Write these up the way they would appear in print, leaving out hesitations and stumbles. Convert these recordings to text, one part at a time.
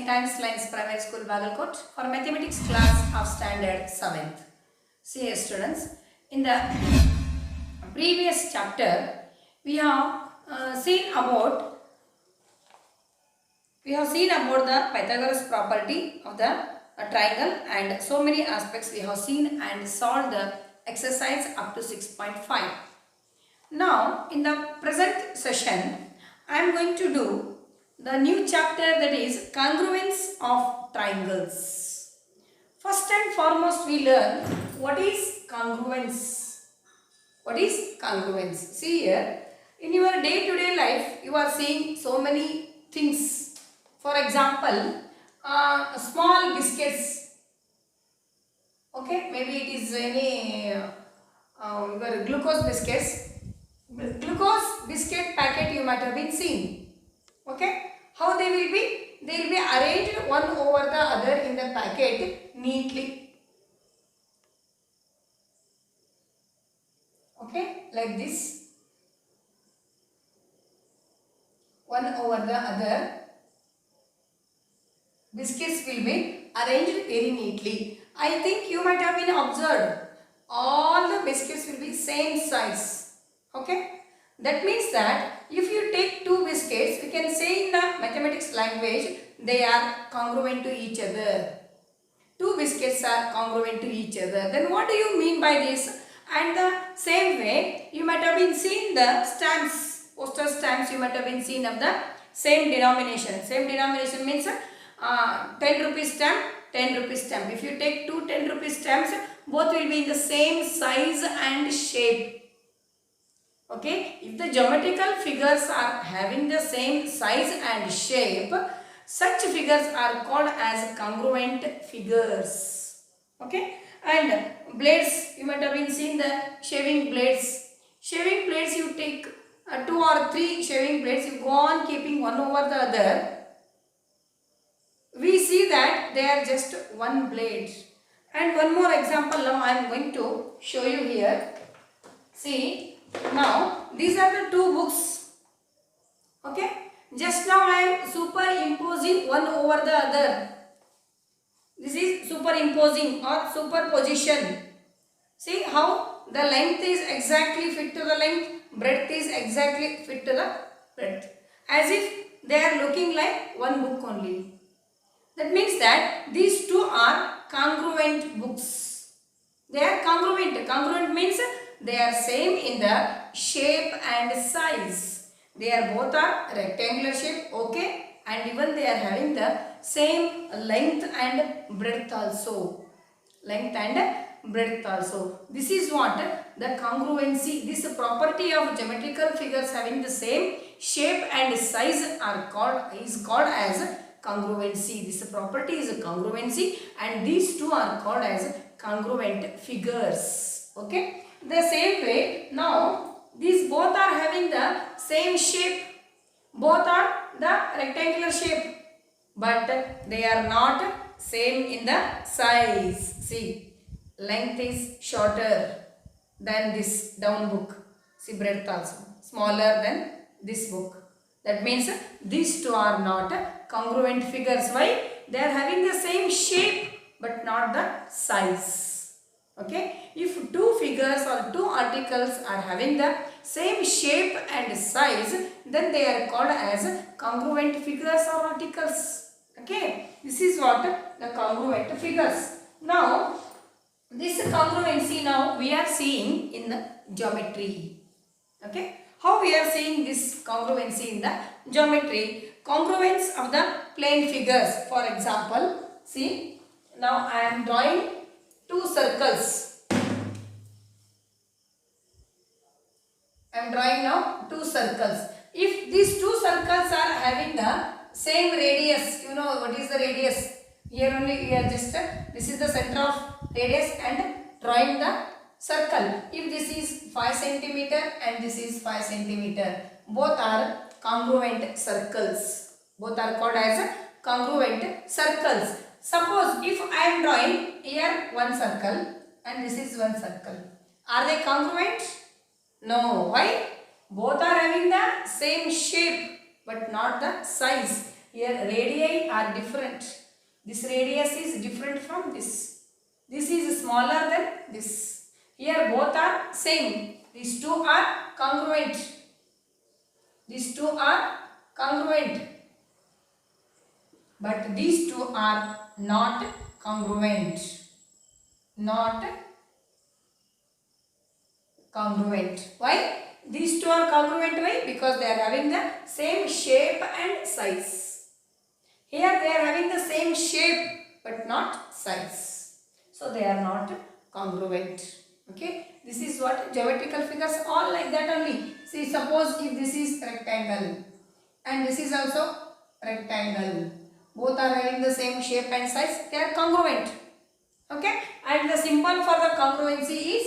St. Anne's Lines Primary School, Bagalkot for mathematics class of standard 7th. See here students, in the previous chapter we have seen about the Pythagoras property of the triangle, and so many aspects we have seen and solved the exercise up to 6.5. Now in the present session I am going to do the new chapter, that is congruence of triangles. First and foremost we learn what is congruence. What is congruence? See here, in your day-to-day life you are seeing so many things. For example, small biscuits. Okay, maybe it is any your glucose biscuits. Glucose biscuit packet you might have been seen. Okay, how they will be? They will be arranged one over the other in the packet neatly. Okay, like this. One over the other. Biscuits will be arranged very neatly. I think you might have been observed. All the biscuits will be same size. Okay. That means that if you take two biscuits, we can say in the mathematics language, they are congruent to each other. Two biscuits are congruent to each other. Then what do you mean by this? And the same way, you might have been seen the stamps, postal stamps, you might have been seen of the same denomination. Same denomination means 10 rupees stamp, 10 rupees stamp. If you take two 10 rupees stamps, both will be in the same size and shape. Okay, if the geometrical figures are having the same size and shape, such figures are called as congruent figures. Okay, and blades, you might have been seen the shaving blades. Shaving blades, you take 2 or 3 shaving blades, you go on keeping one over the other. We see that they are just one blade. And one more example now I am going to show you here. See. Now, these are the two books. Okay. Just now I am superimposing one over the other. This is superimposing or superposition. See how the length is exactly fit to the length, breadth is exactly fit to the breadth. As if they are looking like one book only. That means that these two are congruent books. They are congruent. Congruent means they are same in the shape and size. They are both are rectangular shape, okay, and even they are having the same length and breadth also. Length and breadth also. This is what the congruency, this property of geometrical figures having the same shape and size is called as congruency. This property is a congruency, and these two are called as congruent figures. Okay. The same way, now these both are having the same shape, both are the rectangular shape, but they are not same in the size. See, length is shorter than this down book. See, breadth also smaller than this book. That means these two are not congruent figures. Why? They are having the same shape but not the size. Okay, if two figures or two articles are having the same shape and size, then they are called as congruent figures or articles. Okay, this is what the congruent figures. Now, this congruency now we are seeing in the geometry. Okay, how we are seeing this congruency in the geometry? Congruence of the plane figures. For example, see, now I am drawing two circles. I am drawing now two circles. If these two circles are having the same radius, you know what is the radius? Here only we are just, this is the center of radius and drawing the circle. If this is 5 centimeter and this is 5 centimeter, both are congruent circles. Both are called as congruent circles. Suppose if I am drawing here one circle and this is one circle. Are they congruent? No. Why? Both are having the same shape but not the size. Here radii are different. This radius is different from this. This is smaller than this. Here both are same. These two are congruent. These two are congruent. But these two are not congruent. Not congruent. Why? These two are congruent. Why? Because they are having the same shape and size. Here they are having the same shape but not size. So they are not congruent. Okay. This is what geometrical figures all like that only. See, suppose if this is rectangle and this is also rectangle. Both are having the same shape and size. They are congruent. Okay. And the symbol for the congruency is,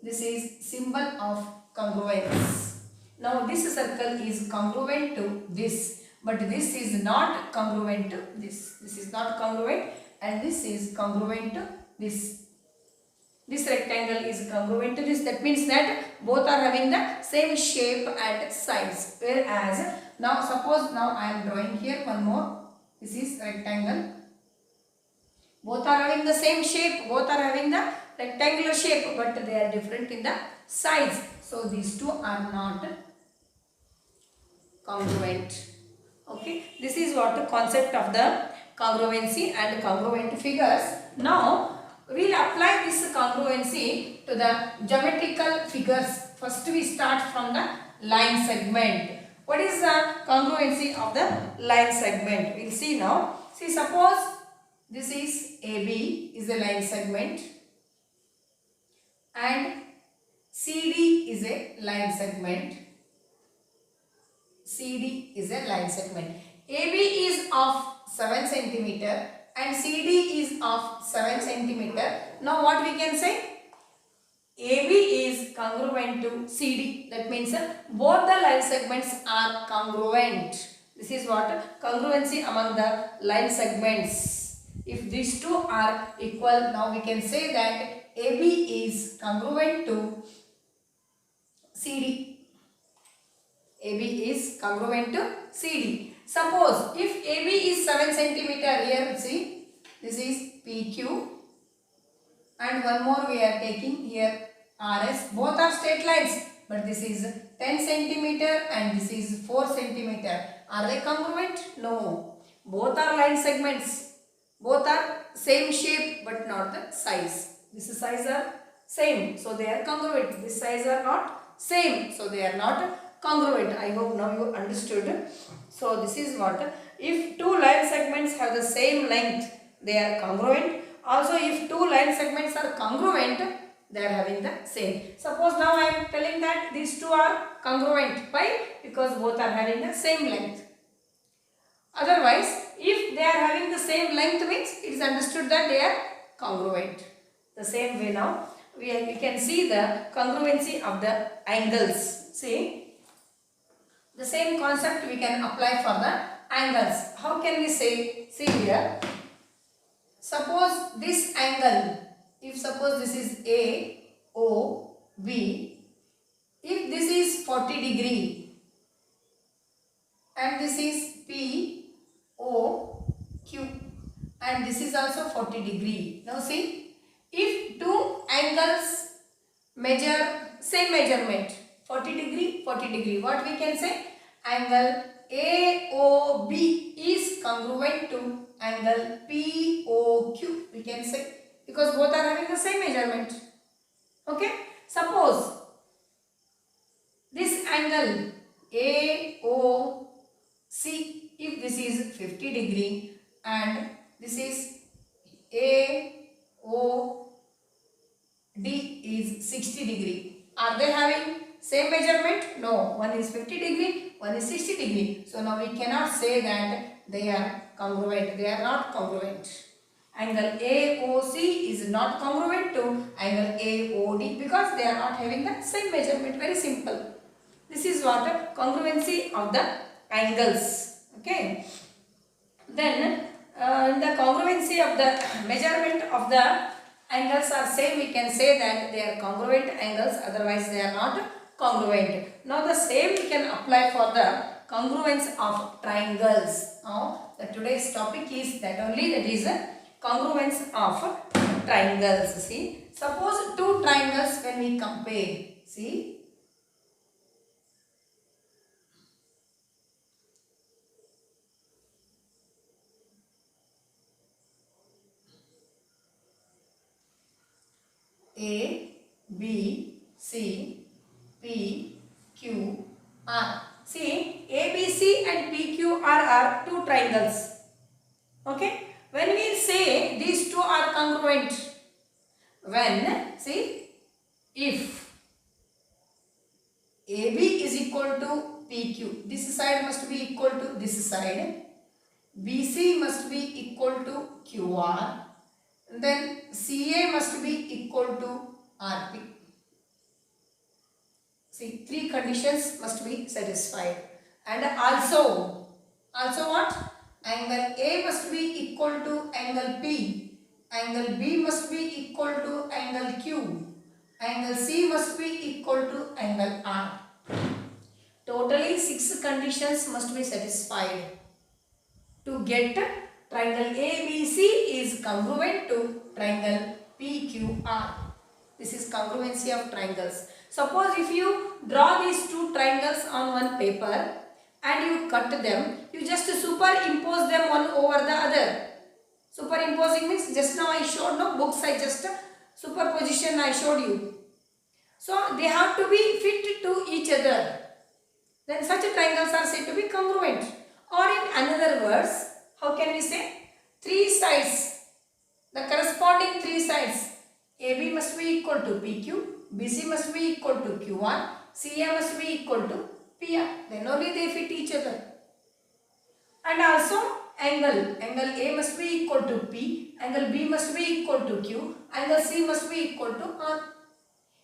this is symbol of congruence. Now this circle is congruent to this, but this is not congruent to this. This is not congruent and this is congruent to this. This rectangle is congruent to this. That means that both are having the same shape and size. Whereas now suppose now I am drawing here one more. This is rectangle. Both are having the same shape. Both are having the rectangular shape, but they are different in the size. So these two are not congruent. Okay. This is what the concept of the congruency and congruent figures. Now we will apply this congruency to the geometrical figures. First we start from the line segment. What is the congruency of the line segment? We will see now. See, suppose this is AB is a line segment and CD is a line segment. CD is a line segment. AB is of 7 cm and CD is of 7 cm. Now what we can say? AB is congruent to CD. That means both the line segments are congruent. This is what congruency among the line segments. If these two are equal, now we can say that AB is congruent to CD. AB is congruent to CD. Suppose if AB is 7 cm, here see, this is PQ and one more we are taking here RS. Both are straight lines, but this is 10 cm and this is 4 cm. Are they congruent? No. Both are line segments. Both are same shape but not the size. This size are same, so they are congruent. This size are not same, so they are not congruent. I hope now you understood. So this is what, if two line segments have the same length, they are congruent. Also if two line segments are congruent, they are having the same. Suppose now I am telling that these two are congruent. Why? Because both are having the same length. Otherwise, if they are having the same length means it is understood that they are congruent. The same way now we can see the congruency of the angles. See, the same concept we can apply for the angles. How can we say? See here. Suppose this angle, if suppose this is A, O, B, if this is 40 degree and this is P, O, Q and this is also 40 degree. Now see, if two angles measure same measurement, 40 degree, 40 degree, what we can say? Angle AOB is congruent to angle POQ, we can say, because both are having the same measurement. Okay. Suppose this angle AOC, if this is 50 degree and this is AOD is 60 degree, are they having same measurement? No. One is 50 degree, one is 60 degree. So now we cannot say that they are congruent. They are not congruent. Angle AOC is not congruent to angle AOD because they are not having the same measurement. Very simple. This is what congruency of the angles. Okay. Then in the congruency of the measurement of the angles are same, we can say that they are congruent angles, otherwise they are not congruent. Now the same we can apply for the congruence of triangles. Now the today's topic is that only, that is congruence of triangles. See, suppose two triangles when we compare. See, A, B, C, P, Q, R. See, A, B, C and P, Q, R are two triangles. Okay. When we say these two are congruent, when, see, if AB is equal to PQ, this side must be equal to this side, BC must be equal to QR, then CA must be equal to RP. See, three conditions must be satisfied. And also what? Angle A must be equal to angle P. Angle B must be equal to angle Q. Angle C must be equal to angle R. Totally 6 conditions must be satisfied to get triangle ABC is congruent to triangle PQR. This is congruency of triangles. Suppose if you draw these two triangles on one paper and you cut them, you just superimpose them one over the other. Superimposing means, just now I showed, no books, I just superposition I showed you. So they have to be fit to each other. Then such triangles are said to be congruent. Or in another words, how can we say? Three sides, the corresponding three sides, AB must be equal to PQ, BC must be equal to QR, CA must be equal to PR. Then only they fit each other. And also angle A must be equal to P, angle B must be equal to Q, angle C must be equal to R.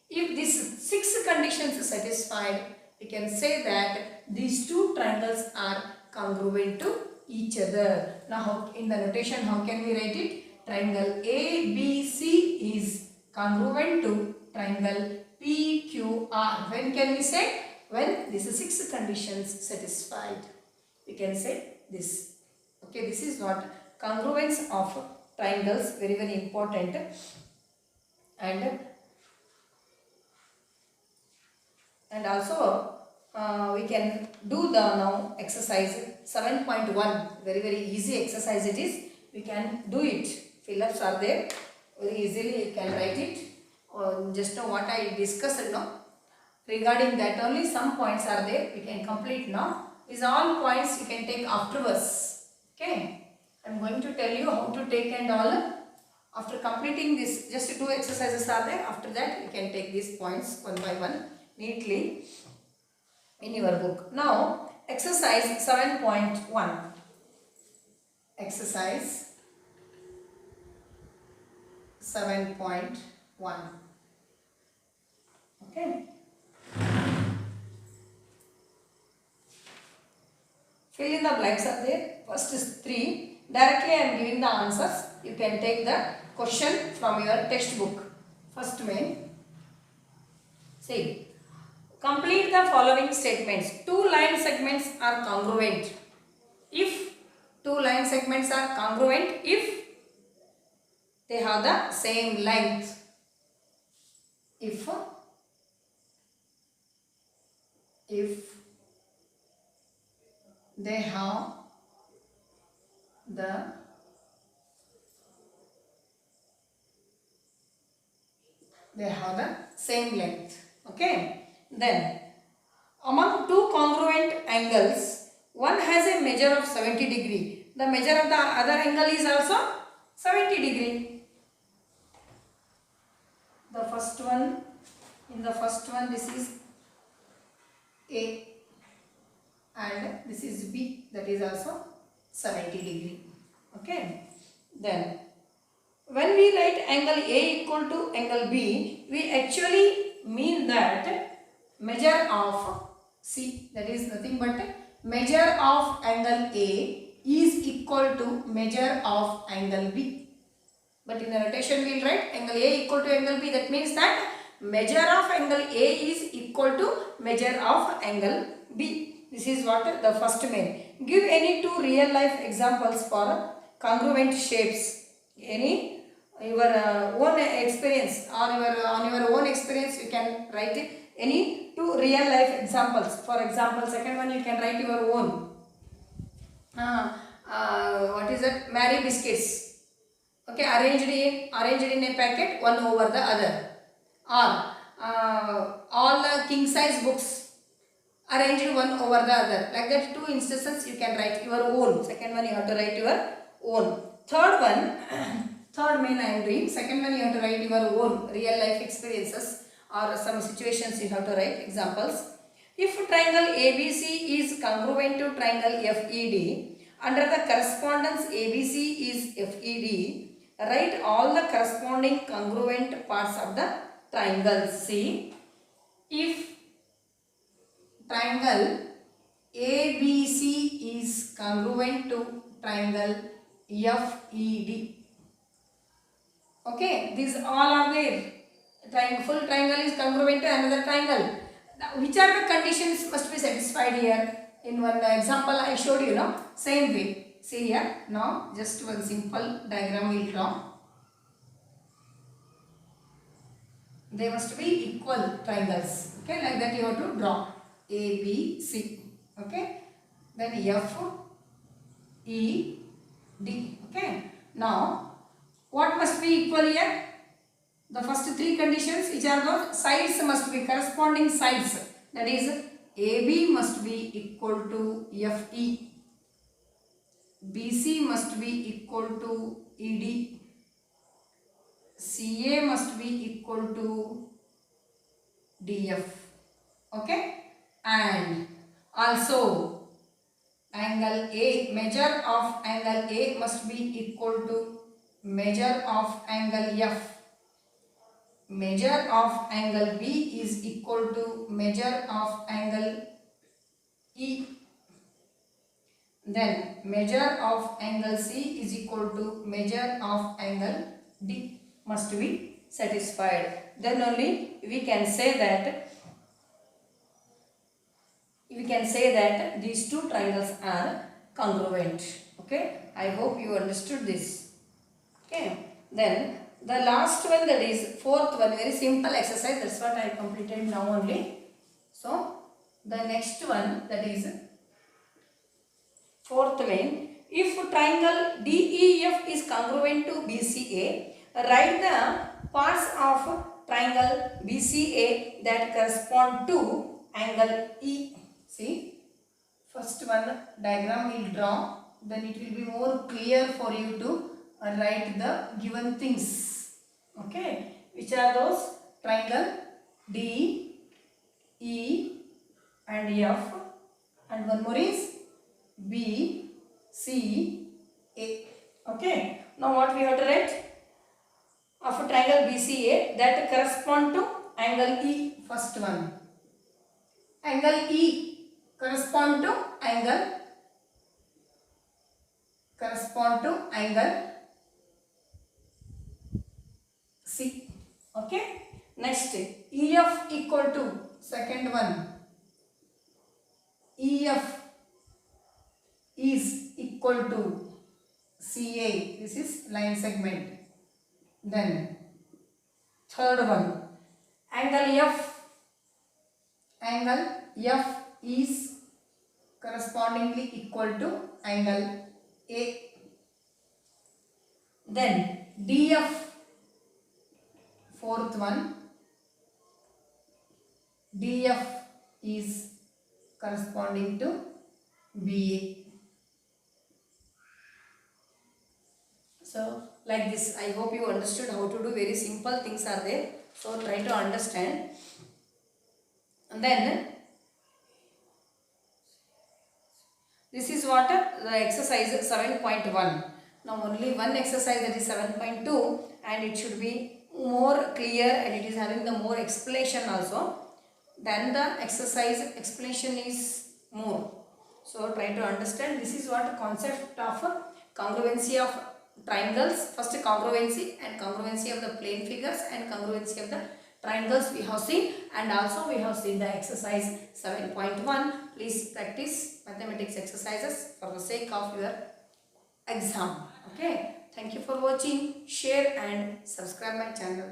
If these 6 conditions are satisfied, we can say that these two triangles are congruent to each other. Now in the notation, how can we write it? Triangle ABC is congruent to triangle PQR. When can we say? When these 6 conditions satisfied. We can say this. Okay, this is what congruence of triangles, very very important. And also we can do the now exercise 7.1. Very very easy exercise it is. We can do it. Fill-ups are there. Very easily you can write it. Just know what I discussed now. Regarding that only some points are there. We can complete now. These all points you can take afterwards. Okay. I am going to tell you how to take and all. After completing this, just 2 exercises are there. After that you can take these points one by one neatly in your book. Now exercise 7.1. Exercise 7.1. Okay. Fill in the blanks are there. First is 3. Directly I am giving the answers. You can take the question from your textbook. First main. See. Complete the following statements. 2 line segments are congruent. If 2 line segments are congruent, if they have the same length. If they have the same length. Okay. Then among 2 congruent angles, one has a measure of 70 degree. The measure of the other angle is also 70 degree. In the first one this is A and this is B, that is also 70 degree. Okay. Then when we write angle A equal to angle B, we actually mean that measure of C, that is nothing but measure of angle A is equal to measure of angle B. But in the notation we will write angle A equal to angle B. That means that measure of angle A is equal to measure of angle B. This is what the first main. Give any two real life examples for congruent shapes. Any your own experience or on your own experience you can write it. Any two real life examples. For example, second one you can write your own. What is that? Mary biscuits. Okay, arranged in a packet, one over the other. Or all king size books arranged one over the other. Like that, two instances you can write your own. Second one you have to write your own. Third one, third main I am doing. Second one you have to write your own real life experiences or some situations you have to write examples. If triangle ABC is congruent to triangle FED, under the correspondence ABC is FED, write all the corresponding congruent parts of the triangle. See, if triangle ABC is congruent to triangle FED. Okay, these all are there. Full triangle is congruent to another triangle. Now, which are the conditions must be satisfied here? In one example I showed you, no? Same way. See here. Now, just one simple diagram we will draw. They must be equal triangles. Okay, like that you have to draw. A, B, C. Okay. Then F, E, D. Okay. Now, what must be equal here? The first three conditions, which are those? Sides must be corresponding sides. That is, AB must be equal to FE. BC must be equal to ED. CA must be equal to DF. Okay. And also angle A, measure of angle A must be equal to measure of angle F. Measure of angle B is equal to measure of angle E. Then measure of angle C is equal to measure of angle D must be satisfied. Then only we can say that these two triangles are congruent. Okay, I hope you understood this. Okay, then the last one, that is fourth one, very simple exercise. That's what I completed now only. So the next one, that is fourth one. If triangle DEF is congruent to BCA, write the parts of triangle BCA that correspond to angle E. See, first one diagram we will draw, then it will be more clear for you to write the given things. Okay, which are those? Triangle D, E and F, and one more is B, C, A. Okay, now what we have to write? Of a triangle BCA that correspond to angle E. First one, angle E correspond to angle C. Okay. Next, EF equal to, second one, EF is equal to CA. This is line segment. Then third one, angle F is correspondingly equal to angle A. Then DF, fourth one, DF is corresponding to BA. So like this, I hope you understood how to do. Very simple things are there. So try to understand. And then this is what the exercise 7.1. Now only one exercise, that is 7.2, and it should be more clear and it is having the more explanation also. Then the exercise explanation is more. So try to understand. This is what concept of congruency of triangles. First congruency, and congruency of the plane figures, and congruency of the triangles we have seen, and also we have seen the exercise 7.1. Please practice mathematics exercises for the sake of your exam. Okay. Thank you for watching. Share and subscribe my channel.